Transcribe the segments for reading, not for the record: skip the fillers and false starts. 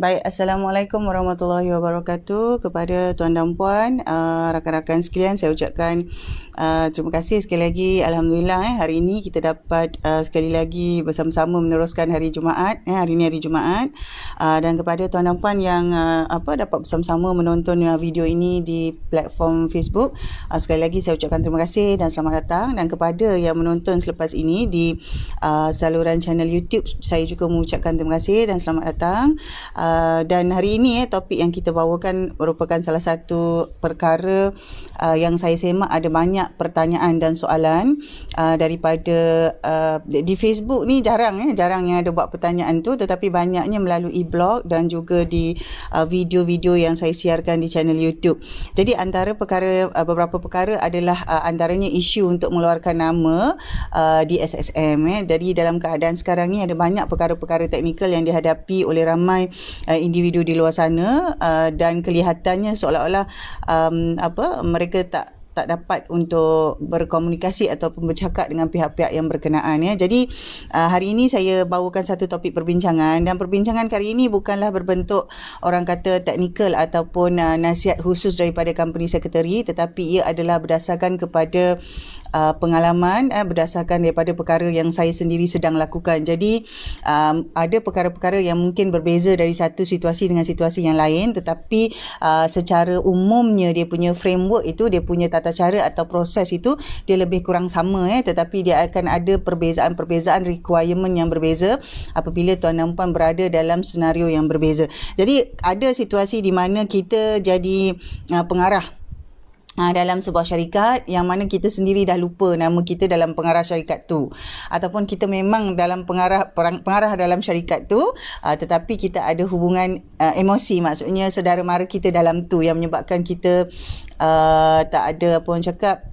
Baik, Assalamualaikum warahmatullahi wabarakatuh kepada tuan dan puan, rakan-rakan sekalian. Saya ucapkan terima kasih sekali lagi. Alhamdulillah hari ini kita dapat sekali lagi bersama-sama meneruskan hari Jumaat. Hari ini hari Jumaat, dan kepada tuan dan puan yang dapat bersama-sama menonton video ini di platform Facebook, sekali lagi saya ucapkan terima kasih dan selamat datang. Dan kepada yang menonton selepas ini di saluran channel YouTube, saya juga mengucapkan terima kasih dan selamat datang. Dan hari ini topik yang kita bawakan merupakan salah satu perkara yang saya semak ada banyak pertanyaan dan soalan daripada di Facebook ni jarang yang ada buat pertanyaan tu, tetapi banyaknya melalui blog dan juga di video-video yang saya siarkan di channel YouTube. Jadi antara beberapa perkara adalah antaranya isu untuk mengeluarkan nama di SSM. Jadi dalam keadaan sekarang ni ada banyak perkara-perkara teknikal yang dihadapi oleh ramai individu di luar sana, dan kelihatannya seolah-olah mereka tak dapat untuk berkomunikasi ataupun bercakap dengan pihak-pihak yang berkenaan. Jadi hari ini saya bawakan satu topik perbincangan, dan perbincangan kali ini bukanlah berbentuk orang kata teknikal ataupun nasihat khusus daripada company secretary, tetapi ia adalah berdasarkan kepada pengalaman, berdasarkan daripada perkara yang saya sendiri sedang lakukan. Jadi ada perkara-perkara yang mungkin berbeza dari satu situasi dengan situasi yang lain, tetapi secara umumnya dia punya framework itu, dia punya tata cara atau proses itu dia lebih kurang sama, tetapi dia akan ada perbezaan-perbezaan requirement yang berbeza apabila tuan dan puan berada dalam senario yang berbeza. Jadi ada situasi di mana kita jadi pengarah dalam sebuah syarikat yang mana kita sendiri dah lupa nama kita dalam pengarah syarikat tu, ataupun kita memang dalam pengarah dalam syarikat tu, tetapi kita ada hubungan emosi, maksudnya saudara mara kita dalam tu yang menyebabkan kita tak ada apa orang cakap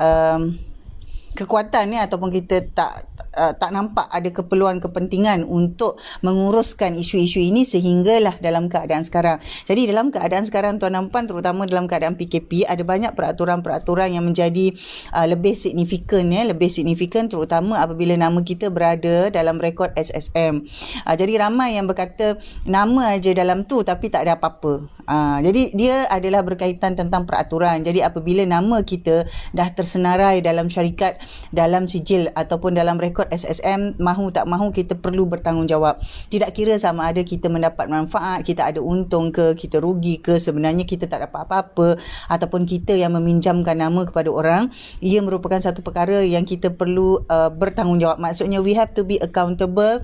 kekuatan ataupun kita tak nampak ada keperluan kepentingan untuk menguruskan isu-isu ini sehinggalah dalam keadaan sekarang. Jadi dalam keadaan sekarang tuan dan puan, terutama dalam keadaan PKP, ada banyak peraturan-peraturan yang menjadi lebih signifikan terutama apabila nama kita berada dalam rekod SSM. Jadi ramai yang berkata nama aja dalam tu tapi tak ada apa-apa. Jadi dia adalah berkaitan tentang peraturan. Jadi apabila nama kita dah tersenarai dalam syarikat, dalam sijil ataupun dalam rekod SSM, mahu tak mahu kita perlu bertanggungjawab. Tidak kira sama ada kita mendapat manfaat, kita ada untung ke, kita rugi ke, sebenarnya kita tak dapat apa-apa, ataupun kita yang meminjamkan nama kepada orang, ia merupakan satu perkara yang kita perlu bertanggungjawab. Maksudnya we have to be accountable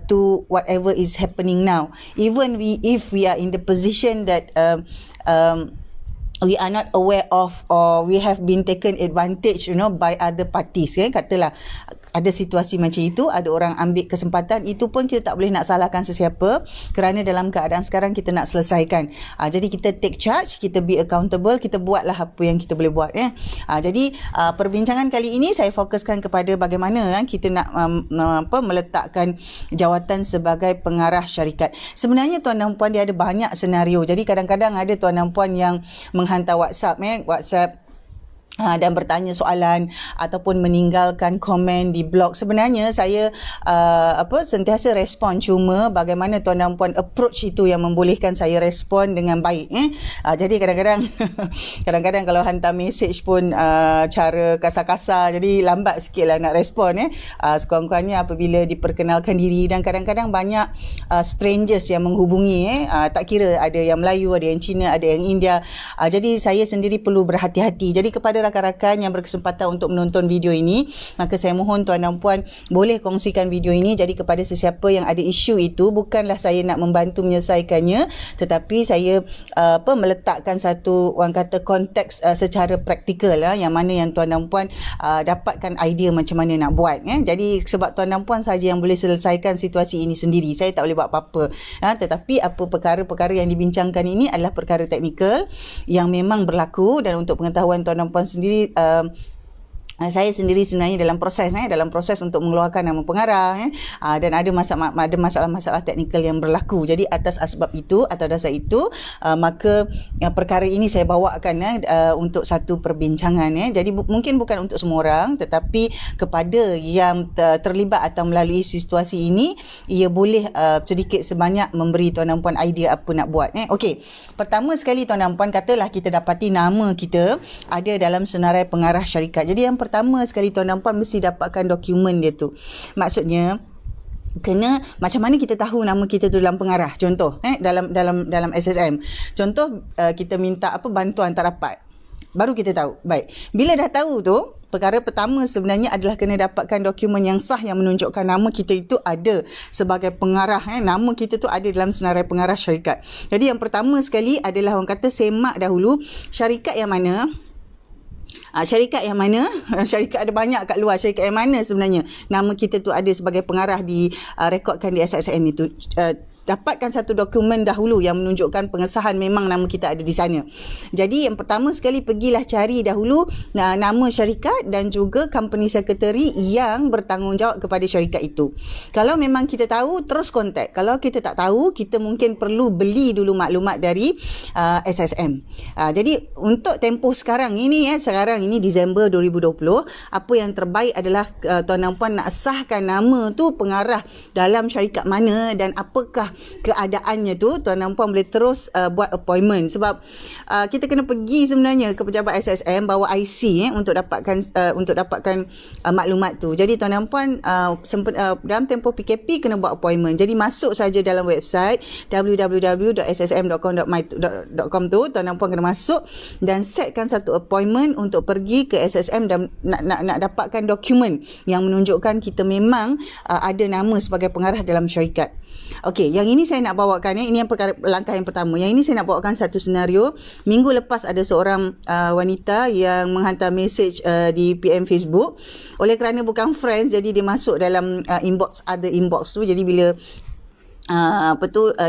to whatever is happening now. Even if we are in the position that we are not aware of, or we have been taken advantage by other parties, katalah ada situasi macam itu, ada orang ambil kesempatan, itu pun kita tak boleh nak salahkan sesiapa, kerana dalam keadaan sekarang kita nak selesaikan. Jadi kita take charge, kita be accountable, kita buatlah apa yang kita boleh buat. Jadi perbincangan kali ini saya fokuskan kepada bagaimana kita nak meletakkan jawatan sebagai pengarah syarikat. Sebenarnya tuan dan puan, dia ada banyak senario. Jadi kadang-kadang ada tuan dan puan yang menghantar WhatsApp dan bertanya soalan ataupun meninggalkan komen di blog. Sebenarnya saya sentiasa respon, cuma bagaimana tuan dan puan approach itu yang membolehkan saya respon dengan baik. Jadi kadang-kadang kalau hantar message pun cara kasar-kasar, jadi lambat sikit lah nak respon. Sekurang-kurangnya apabila diperkenalkan diri, dan kadang-kadang banyak strangers yang menghubungi, tak kira ada yang Melayu, ada yang Cina, ada yang India. Jadi saya sendiri perlu berhati-hati. Jadi kepada rakan-rakan yang berkesempatan untuk menonton video ini, maka saya mohon tuan dan puan boleh kongsikan video ini. Jadi kepada sesiapa yang ada isu itu, bukanlah saya nak membantu menyelesaikannya, tetapi saya meletakkan satu orang kata konteks secara praktikal, yang mana yang tuan dan puan dapatkan idea macam mana nak buat. Jadi sebab tuan dan puan saja yang boleh selesaikan situasi ini sendiri, saya tak boleh buat apa-apa. Tetapi apa perkara-perkara yang dibincangkan ini adalah perkara teknikal yang memang berlaku, dan untuk pengetahuan tuan dan puan sendiri, Saya sendiri sebenarnya dalam proses untuk mengeluarkan nama pengarah dan ada masalah-masalah teknikal yang berlaku. Jadi atas asbab itu, atas dasar itu, maka perkara ini saya bawakan untuk satu perbincangan. Jadi mungkin bukan untuk semua orang, tetapi kepada yang terlibat atau melalui situasi ini, ia boleh sedikit sebanyak memberi tuan dan puan idea apa nak buat. Okey, pertama sekali tuan dan puan, katalah kita dapati nama kita ada dalam senarai pengarah syarikat. Jadi yang pertama sekali tuan dan puan mesti dapatkan dokumen dia tu. Maksudnya kena macam mana kita tahu nama kita tu dalam pengarah. Contoh dalam SSM. Contoh kita minta bantuan tak dapat. Baru kita tahu. Baik. Bila dah tahu tu, perkara pertama sebenarnya adalah kena dapatkan dokumen yang sah yang menunjukkan nama kita itu ada sebagai pengarah. Nama kita tu ada dalam senarai pengarah syarikat. Jadi yang pertama sekali adalah orang kata semak dahulu syarikat yang mana. Syarikat yang mana? Syarikat ada banyak kat luar. Syarikat yang mana sebenarnya nama kita tu ada sebagai pengarah rekodkan di SSM itu. Dapatkan satu dokumen dahulu yang menunjukkan pengesahan memang nama kita ada di sana. Jadi yang pertama sekali pergilah cari dahulu nama syarikat dan juga company secretary yang bertanggungjawab kepada syarikat itu. Kalau memang kita tahu, terus kontak. Kalau kita tak tahu, kita mungkin perlu beli dulu maklumat dari SSM. Jadi untuk tempoh sekarang ini Disember 2020, apa yang terbaik adalah tuan dan puan nak sahkan nama tu pengarah dalam syarikat mana dan apakah keadaannya tu, tuan dan puan boleh terus buat appointment. Sebab kita kena pergi sebenarnya ke pejabat SSM bawa IC untuk dapatkan maklumat tu. Jadi tuan dan puan dalam tempoh PKP kena buat appointment. Jadi masuk saja dalam website www.ssm.com.my.com tu, tuan dan puan kena masuk dan setkan satu appointment untuk pergi ke SSM dan nak dapatkan dokumen yang menunjukkan kita memang ada nama sebagai pengarah dalam syarikat. Okey, yang ini saya nak bawakan ini yang langkah yang pertama. Yang ini saya nak bawakan satu senario. Minggu lepas ada seorang wanita yang menghantar mesej di PM Facebook. Oleh kerana bukan friends, jadi dia masuk dalam inbox tu. Jadi bila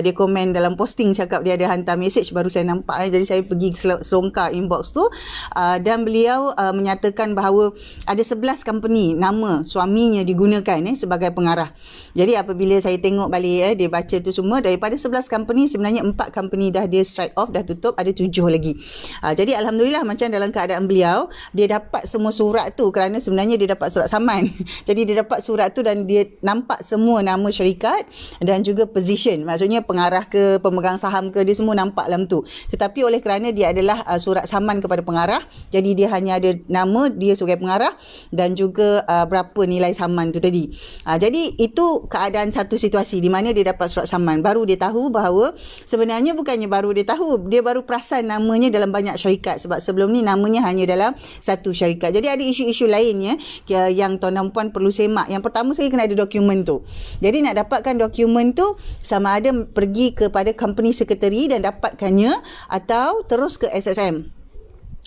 dia komen dalam posting cakap dia ada hantar message, baru saya nampak. Jadi saya pergi selongkar inbox tu dan beliau menyatakan bahawa ada 11 company nama suaminya digunakan sebagai pengarah. Jadi apabila saya tengok balik dia baca tu semua, daripada 11 company sebenarnya 4 company dah dia strike off, dah tutup, ada 7 lagi. Jadi alhamdulillah macam dalam keadaan beliau, dia dapat semua surat tu kerana sebenarnya dia dapat surat saman. Jadi dia dapat surat tu dan dia nampak semua nama syarikat dan juga position, maksudnya pengarah ke pemegang saham ke, dia semua nampak dalam tu. Tetapi oleh kerana dia adalah surat saman kepada pengarah, jadi dia hanya ada nama dia sebagai pengarah dan juga berapa nilai saman tu tadi. Jadi itu keadaan satu situasi di mana dia dapat surat saman. Baru dia tahu bahawa sebenarnya bukannya baru dia tahu, dia baru perasan namanya dalam banyak syarikat, sebab sebelum ni namanya hanya dalam satu syarikat. Jadi ada isu-isu lainnya yang tuan dan puan perlu semak. Yang pertama sekali kena ada dokumen tu. Jadi nak dapatkan dokumen tu, sama ada pergi kepada company secretary dan dapatkannya atau terus ke SSM.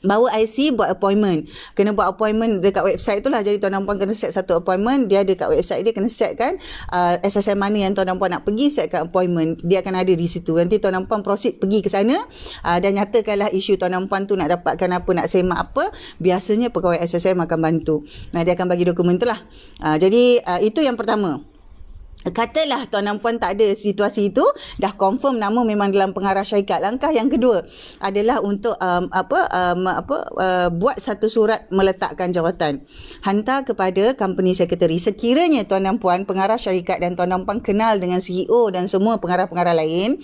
Bawa IC, buat appointment. Kena buat appointment dekat website tu lah. Jadi tuan dan puan kena set satu appointment. Dia ada kat website dia, kena set kan SSM mana yang tuan dan puan nak pergi, setkan appointment. Dia akan ada di situ. Nanti tuan dan puan proceed pergi ke sana dan nyatakanlah isu tuan dan puan tu nak dapatkan apa, nak semak apa. Biasanya pegawai SSM akan bantu. Dia akan bagi dokumen tu lah. Jadi itu yang pertama. Katalah tuan dan puan tak ada situasi itu, dah confirm nama memang dalam pengarah syarikat. Langkah yang kedua adalah untuk buat satu surat meletakkan jawatan, hantar kepada company secretary. Sekiranya tuan dan puan pengarah syarikat dan tuan dan puan kenal dengan CEO dan semua pengarah-pengarah lain,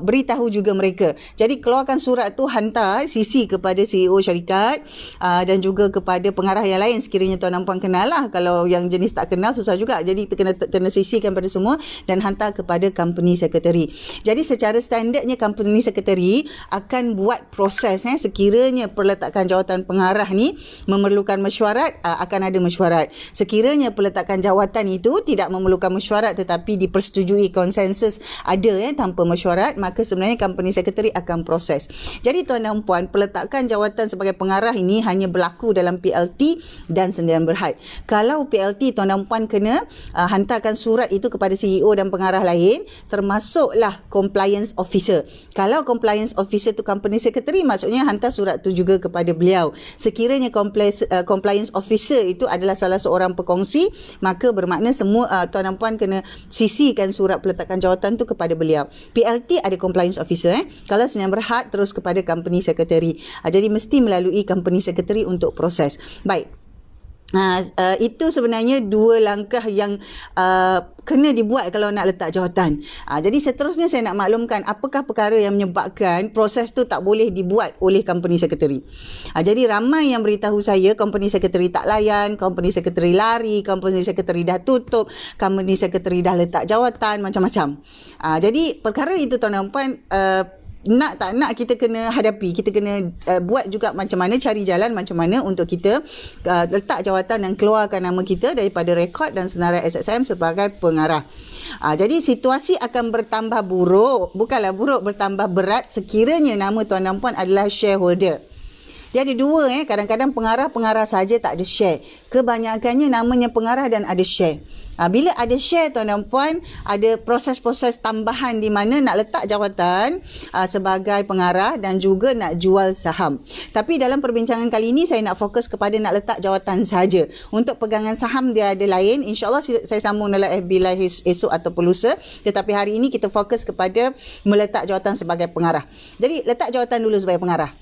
beritahu juga mereka. Jadi keluarkan surat tu, hantar CC kepada CEO syarikat dan juga kepada pengarah yang lain sekiranya tuan dan puan kenal lah. Kalau yang jenis tak kenal susah juga. Jadi kena CC pada semua dan hantar kepada company secretary. Jadi secara standardnya company secretary akan buat proses sekiranya peletakan jawatan pengarah ni memerlukan mesyuarat, akan ada mesyuarat. Sekiranya peletakan jawatan itu tidak memerlukan mesyuarat tetapi dipersetujui konsensus ada tanpa mesyuarat, maka sebenarnya company secretary akan proses. Jadi tuan dan puan, peletakan jawatan sebagai pengarah ini hanya berlaku dalam PLT dan Sendirian Berhad. Kalau PLT, tuan dan puan kena hantarkan surat surat itu kepada CEO dan pengarah lain, termasuklah compliance officer. Kalau compliance officer tu company secretary, maksudnya hantar surat tu juga kepada beliau. Sekiranya compliance officer itu adalah salah seorang pekongsi, maka bermakna semua tuan dan puan kena sisikan surat peletakan jawatan tu kepada beliau. PLT ada compliance officer. Kalau Sdn Bhd terus kepada company secretary. Jadi mesti melalui company secretary untuk proses. Baik. Itu sebenarnya dua langkah yang kena dibuat kalau nak letak jawatan. Jadi seterusnya saya nak maklumkan apakah perkara yang menyebabkan proses tu tak boleh dibuat oleh company secretary. Jadi ramai yang beritahu saya company secretary tak layan, company secretary lari, company secretary dah tutup, company secretary dah letak jawatan, macam-macam. Jadi perkara itu tuan dan puan, nak tak nak kita kena hadapi, kita kena buat juga macam mana, cari jalan macam mana untuk kita letak jawatan dan keluarkan nama kita daripada rekod dan senarai SSM sebagai pengarah. Jadi situasi akan bertambah buruk, bukanlah buruk, bertambah berat sekiranya nama tuan dan puan adalah shareholder. Dia ada dua, kadang-kadang pengarah saja tak ada share. Kebanyakannya namanya pengarah dan ada share. Bila ada share tuan dan puan, ada proses-proses tambahan di mana nak letak jawatan sebagai pengarah dan juga nak jual saham. Tapi dalam perbincangan kali ini saya nak fokus kepada nak letak jawatan saja. Untuk pegangan saham dia ada lain. InsyaAllah saya sambung dalam FB Live esok ataupun lusa. Tetapi hari ini kita fokus kepada meletak jawatan sebagai pengarah. Jadi letak jawatan dulu sebagai pengarah.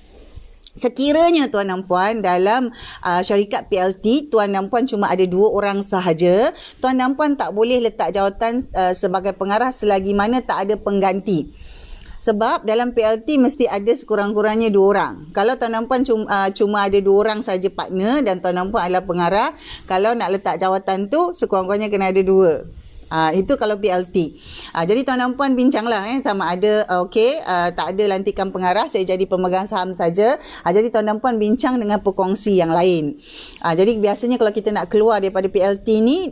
Sekiranya tuan dan puan dalam syarikat PLT, tuan dan puan cuma ada 2 orang sahaja, tuan dan puan tak boleh letak jawatan sebagai pengarah selagi mana tak ada pengganti. Sebab dalam PLT mesti ada sekurang-kurangnya 2 orang. Kalau tuan dan puan cuma ada 2 orang saja partner dan tuan dan puan adalah pengarah, kalau nak letak jawatan tu sekurang-kurangnya kena ada 2. Itu kalau PLT. Jadi tuan dan puan bincanglah sama ada tak ada lantikan pengarah, saya jadi pemegang saham saja. Jadi tuan dan puan bincang dengan pekongsi yang lain. Jadi biasanya kalau kita nak keluar daripada PLT ni,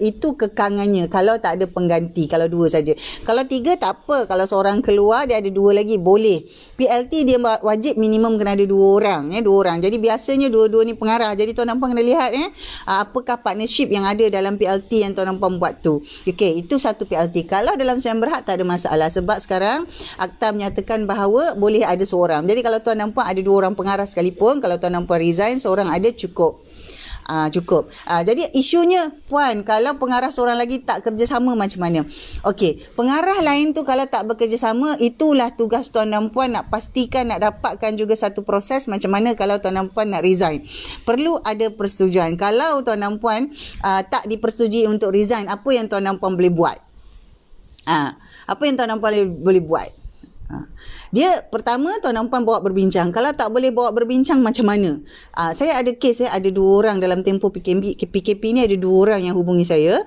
itu kekangannya kalau tak ada pengganti, kalau 2 saja. Kalau 3 tak apa, kalau seorang keluar dia ada 2 lagi boleh. PLT dia wajib minimum kena ada 2 orang, 2 orang. Jadi biasanya 2-2 ni pengarah. Jadi tuan dan puan kena lihat apakah partnership yang ada dalam PLT yang tuan dan puan buat tu. Okey, itu satu PLT. Kalau dalam Sdn Bhd tak ada masalah sebab sekarang akta menyatakan bahawa boleh ada seorang. Jadi kalau tuan dan puan ada 2 orang pengarah sekalipun, kalau tuan dan puan resign, seorang ada cukup. Cukup. Jadi isunya puan, kalau pengarah seorang lagi tak kerjasama macam mana? Okey, pengarah lain tu kalau tak bekerjasama, itulah tugas tuan dan puan nak pastikan, nak dapatkan juga satu proses macam mana kalau tuan dan puan nak resign. Perlu ada persetujuan. Kalau tuan dan puan tak dipersetujui untuk resign, apa yang tuan dan puan boleh buat? Apa yang tuan dan puan boleh buat? Dia pertama tuan dan puan bawa berbincang. Kalau tak boleh bawa berbincang macam mana? Saya ada kes, ada 2 orang dalam tempoh PKP ni, ada 2 orang yang hubungi saya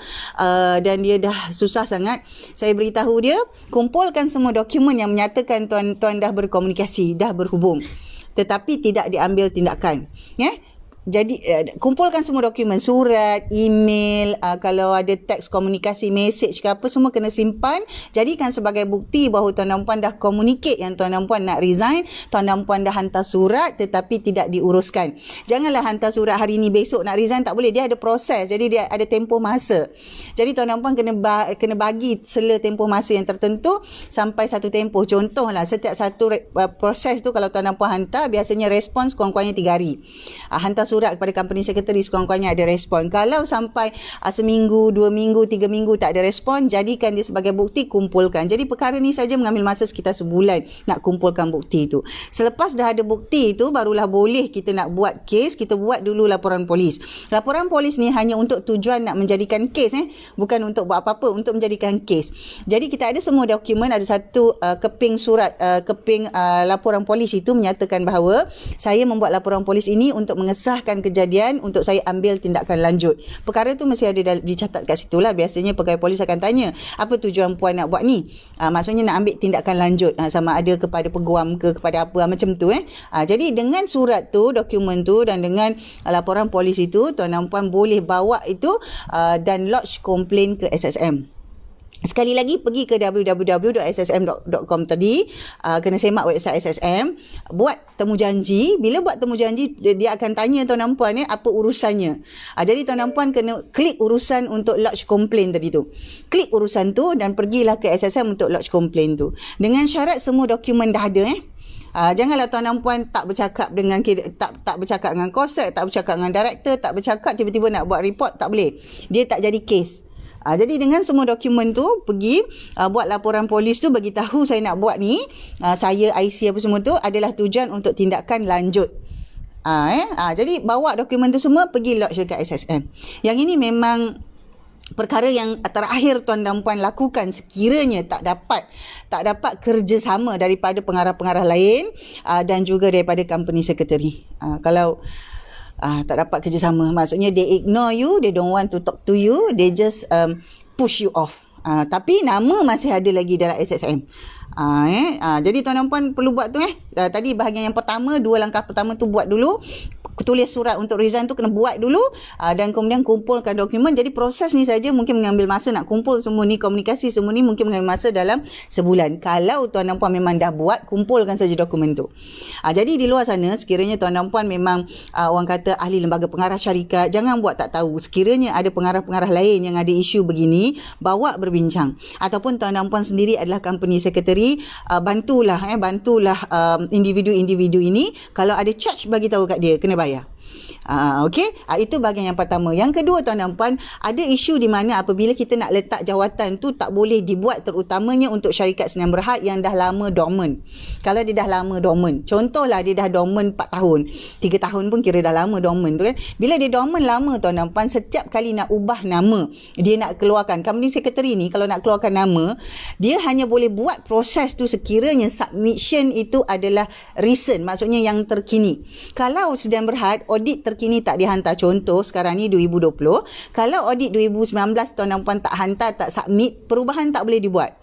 dan dia dah susah sangat. Saya beritahu dia, kumpulkan semua dokumen yang menyatakan tuan dah berkomunikasi, dah berhubung, tetapi tidak diambil tindakan. Jadi kumpulkan semua dokumen, surat, email, kalau ada teks komunikasi, message ke apa, semua kena simpan. Jadikan sebagai bukti bahawa tuan dan puan dah communicate yang tuan dan puan nak resign, tuan dan puan dah hantar surat tetapi tidak diuruskan. Janganlah hantar surat hari ni besok nak resign, tak boleh. Dia ada proses, jadi dia ada tempoh masa. Jadi tuan dan puan kena bagi sela tempoh masa yang tertentu sampai satu tempoh. Contohlah setiap satu proses tu kalau tuan dan puan hantar, biasanya respons kurang-kurangnya 3 hari. Hantar surat kepada company secretary, sekurang-kurangnya ada respon. Kalau sampai seminggu, 2 minggu, 3 minggu tak ada respon, jadikan dia sebagai bukti, kumpulkan. Jadi perkara ni saja mengambil masa sekitar sebulan nak kumpulkan bukti itu. Selepas dah ada bukti itu, barulah boleh kita nak buat kes. Kita buat dulu laporan polis. Laporan polis ni hanya untuk tujuan nak menjadikan kes, bukan untuk buat apa-apa, untuk menjadikan kes. Jadi kita ada semua dokumen, ada satu keping surat, laporan polis itu menyatakan bahawa saya membuat laporan polis ini untuk mengesahkan kejadian, untuk saya ambil tindakan lanjut. Perkara tu mesti ada dicatat kat situ lah. Biasanya pegawai polis akan tanya, apa tujuan puan nak buat ni? Maksudnya nak ambil tindakan lanjut, sama ada kepada peguam ke kepada apa, macam tu. Jadi dengan surat tu, dokumen tu dan dengan laporan polis itu, tuan dan puan boleh bawa itu dan lodge komplain ke SSM. Sekali lagi pergi ke www.ssm.com tadi, kena semak website SSM, buat temu janji. Bila buat temu janji, dia akan tanya tuan dan puan apa urusannya. Jadi tuan dan puan kena klik urusan untuk lodge complaint tadi tu. Klik urusan tu dan pergilah ke SSM untuk lodge complaint tu. Dengan syarat semua dokumen dah ada janganlah tuan dan puan tak bercakap dengan bercakap dengan COSEC, tak bercakap dengan director, tak bercakap tiba-tiba nak buat report, tak boleh. Dia tak jadi kes. Jadi dengan semua dokumen tu pergi buat laporan polis tu, bagi tahu saya nak buat ni, saya IC apa semua tu adalah tujuan untuk tindakan lanjut. Jadi bawa dokumen tu semua pergi lodge dekat SSM. Yang ini memang perkara yang terakhir tuan dan puan lakukan sekiranya tak dapat kerjasama daripada pengarah-pengarah lain dan juga daripada company secretary. Kalau tak dapat kerjasama, maksudnya they ignore you, they don't want to talk to you, they just push you off. Tapi nama masih ada lagi dalam SSM. Jadi tuan dan puan perlu buat tu tadi bahagian yang pertama, 2 langkah pertama tu buat dulu. Tulis surat untuk resign tu kena buat dulu, dan kemudian kumpulkan dokumen. Jadi proses ni saja mungkin mengambil masa, nak kumpul semua ni, komunikasi semua ni mungkin mengambil masa dalam sebulan. Kalau tuan dan puan memang dah buat, kumpulkan saja dokumen tu. Jadi di luar sana, sekiranya tuan dan puan memang orang kata ahli lembaga pengarah syarikat, jangan buat tak tahu. Sekiranya ada pengarah-pengarah lain yang ada isu begini, bawa berbincang. Ataupun tuan dan puan sendiri adalah company secretary, bantulah individu-individu ini. Kalau ada charge, bagi tahu kat dia, kena bayar. Okey, itu bahagian yang pertama. Yang kedua tuan dan puan, ada isu di mana apabila kita nak letak jawatan tu tak boleh dibuat, terutamanya untuk syarikat Sdn Bhd yang dah lama dormant. Kalau dia dah lama dormant, contohlah dia dah dormant 4 tahun, 3 tahun pun kira dah lama dormant tu kan. Bila dia dormant lama tuan dan puan, setiap kali nak ubah nama, dia nak keluarkan, company secretary ni kalau nak keluarkan nama, dia hanya boleh buat proses tu sekiranya submission itu adalah recent, maksudnya yang terkini. Kalau Sdn Bhd audit terkini tak dihantar, contoh sekarang ni 2020, kalau audit 2019 tuan dan puan tak hantar, tak submit, perubahan tak boleh dibuat.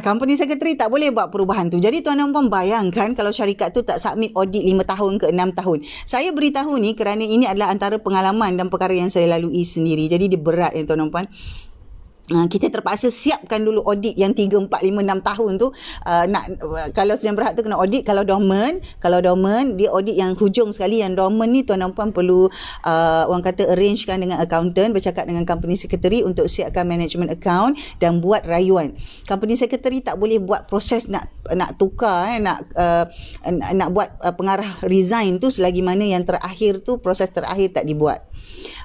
Company secretary tak boleh buat perubahan tu. Jadi tuan dan puan bayangkan kalau syarikat tu tak submit audit 5 tahun ke 6 tahun. Saya beritahu ni kerana ini adalah antara pengalaman dan perkara yang saya lalui sendiri. Jadi dia berat tuan dan puan. Kita terpaksa siapkan dulu audit yang 3, 4, 5, 6 tahun tu. Kalau Sdn Bhd tu kena audit kalau dormant dia audit yang hujung sekali. Yang dormant ni tuan dan puan perlu orang kata arrangekan dengan accountant, bercakap dengan company secretary untuk siapkan management account dan buat rayuan. Company secretary tak boleh buat proses nak tukar nak buat pengarah resign tu selagi mana yang terakhir tu, proses terakhir tak dibuat.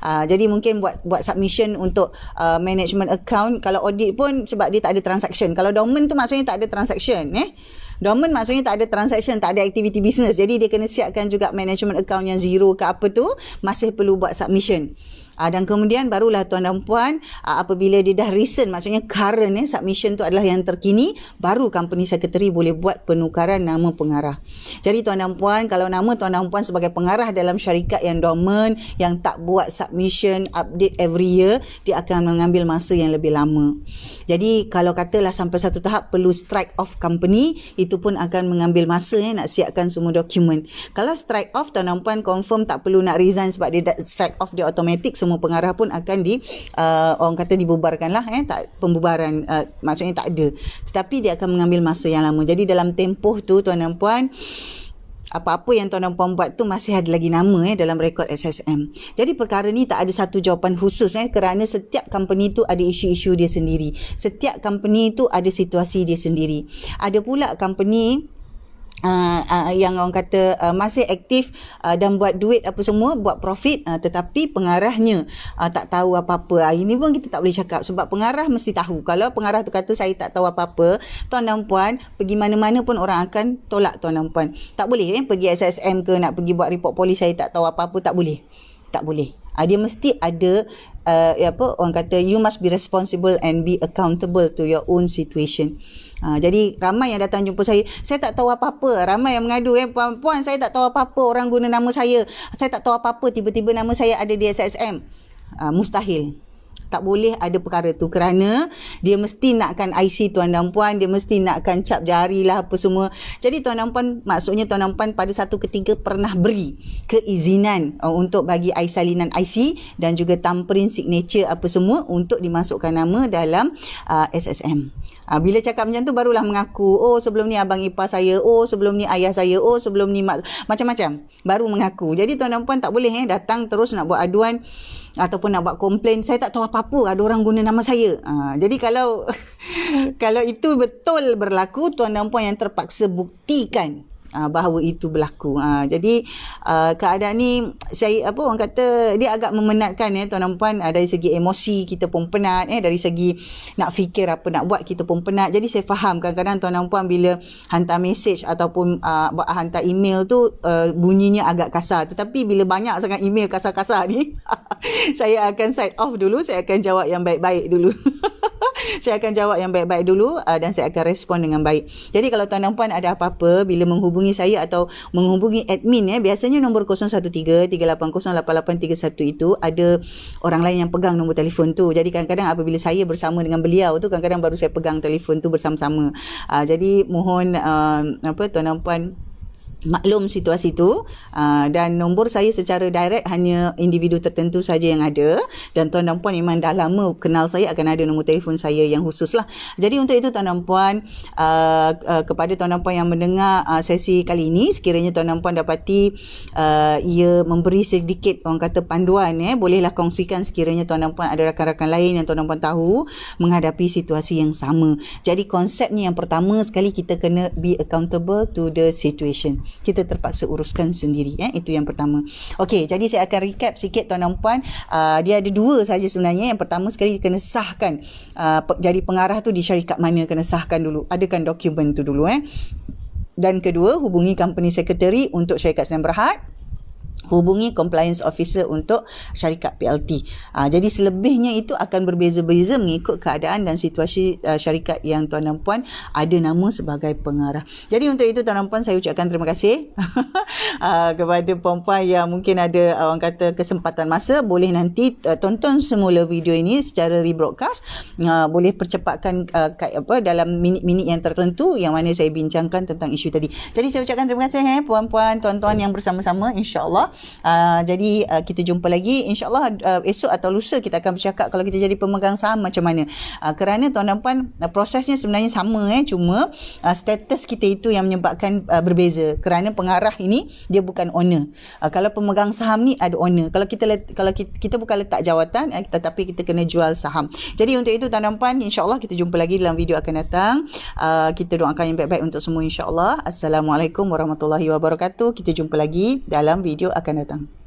Jadi mungkin buat submission untuk management account. Kalau audit pun sebab dia tak ada transaction. Kalau dormant tu maksudnya tak ada transaction. Dormant maksudnya tak ada transaction, tak ada aktiviti bisnes. Jadi dia kena siapkan juga management account yang zero ke apa tu, masih perlu buat submission. Dan kemudian barulah tuan dan puan, apabila dia dah recent, maksudnya current submission tu adalah yang terkini, baru company secretary boleh buat penukaran nama pengarah. Jadi tuan dan puan, kalau nama tuan dan puan sebagai pengarah dalam syarikat yang dormant, yang tak buat submission update every year, dia akan mengambil masa yang lebih lama. Jadi kalau katalah sampai satu tahap perlu strike off company, itu pun akan mengambil masa nak siapkan semua dokumen. Kalau strike off, tuan dan puan confirm tak perlu nak resign sebab dia strike off, dia automatic, semua pengarah pun akan orang kata dibubarkan lah, pembubaran, maksudnya tak ada. Tetapi dia akan mengambil masa yang lama. Jadi dalam tempoh tu tuan dan puan, apa-apa yang tuan dan puan buat tu masih ada lagi nama dalam rekod SSM. Jadi perkara ni tak ada satu jawapan khusus kerana setiap company tu ada isu-isu dia sendiri. Setiap company tu ada situasi dia sendiri. Ada pula company yang orang kata masih aktif dan buat duit apa semua, buat profit, tetapi pengarahnya tak tahu apa-apa. Ini pun kita tak boleh cakap sebab pengarah mesti tahu. Kalau pengarah tu kata saya tak tahu apa-apa, tuan dan puan pergi mana-mana pun orang akan tolak tuan dan puan. Tak boleh pergi SSM ke nak pergi buat report polis saya tak tahu apa-apa, tak boleh. Tak boleh. Dia mesti ada orang kata you must be responsible and be accountable to your own situation. Jadi ramai yang datang jumpa saya tak tahu apa-apa. Ramai yang mengadu, puan saya tak tahu apa-apa, orang guna nama saya tak tahu apa-apa, tiba-tiba nama saya ada di SSM. Mustahil. Tak boleh ada perkara tu kerana dia mesti nakkan IC tuan dan puan, dia mesti nakkan cap jari lah apa semua. Jadi tuan dan puan, maksudnya tuan dan puan pada satu ketika pernah beri keizinan untuk bagi salinan IC dan juga thumbprint, signature apa semua untuk dimasukkan nama dalam SSM. Bila cakap macam tu barulah mengaku, oh sebelum ni abang ipar saya, oh sebelum ni ayah saya, oh sebelum ni macam-macam. Baru mengaku. Jadi tuan dan puan tak boleh datang terus nak buat aduan ataupun nak buat komplain, saya tak tahu apa-apa, ada orang guna nama saya. Jadi kalau kalau itu betul berlaku, tuan dan puan yang terpaksa buktikan bahawa itu berlaku. Jadi keadaan ni saya orang kata dia agak memenatkan tuan dan puan, dari segi emosi kita pun penat, dari segi nak fikir apa nak buat kita pun penat. Jadi saya faham kadang-kadang tuan dan puan bila hantar mesej ataupun hantar email tu bunyinya agak kasar, tetapi bila banyak sangat email kasar-kasar ni saya akan side off dulu, saya akan jawab yang baik-baik dulu. Saya akan jawab yang baik-baik dulu dan saya akan respon dengan baik. Jadi kalau tuan dan puan ada apa-apa bila menghubungi saya atau menghubungi admin biasanya nombor 013-380-8831 itu ada orang lain yang pegang nombor telefon tu. Jadi kadang-kadang apabila saya bersama dengan beliau tu, kadang-kadang baru saya pegang telefon tu bersama-sama. Jadi mohon tuan dan puan maklum situasi itu, dan nombor saya secara direct hanya individu tertentu saja yang ada, dan tuan dan puan memang dah lama kenal saya akan ada nombor telefon saya yang khusus lah. Jadi untuk itu tuan dan puan, kepada tuan dan puan yang mendengar sesi kali ini, sekiranya tuan dan puan dapati ia memberi sedikit orang kata panduan, bolehlah kongsikan sekiranya tuan dan puan ada rakan-rakan lain yang tuan dan puan tahu menghadapi situasi yang sama. Jadi konsepnya yang pertama sekali, kita kena be accountable to the situation. Kita terpaksa uruskan sendiri. Itu yang pertama. Okey, jadi saya akan recap sikit tuan dan puan. Dia ada dua saja sebenarnya. Yang pertama sekali kena sahkan jadi pengarah tu di syarikat mana, kena sahkan dulu. Adakan dokumen tu dulu. Dan kedua, hubungi company secretary untuk syarikat Sdn Bharad. Hubungi compliance officer untuk syarikat PLT. Jadi selebihnya itu akan berbeza-beza mengikut keadaan dan situasi syarikat yang tuan dan puan ada nama sebagai pengarah. Jadi untuk itu tuan dan puan, saya ucapkan terima kasih kepada puan-puan yang mungkin ada orang kata kesempatan masa, boleh nanti tonton semula video ini secara rebroadcast. Boleh percepatkan dalam minit-minit yang tertentu yang mana saya bincangkan tentang isu tadi. Jadi saya ucapkan terima kasih puan-puan, tuan-tuan yang bersama-sama, insya-Allah. Jadi kita jumpa lagi insyaAllah esok atau lusa. Kita akan bercakap kalau kita jadi pemegang saham macam mana. Kerana tuan dan puan, prosesnya sebenarnya sama, cuma status kita itu yang menyebabkan berbeza. Kerana pengarah ini dia bukan owner. Kalau pemegang saham ni ada owner. Kalau kita bukan letak jawatan, tetapi kita kena jual saham. Jadi untuk itu tuan dan puan, insyaAllah kita jumpa lagi dalam video akan datang. Kita doakan yang baik-baik untuk semua insyaAllah. Assalamualaikum warahmatullahi wabarakatuh. Kita jumpa lagi dalam video akan datang.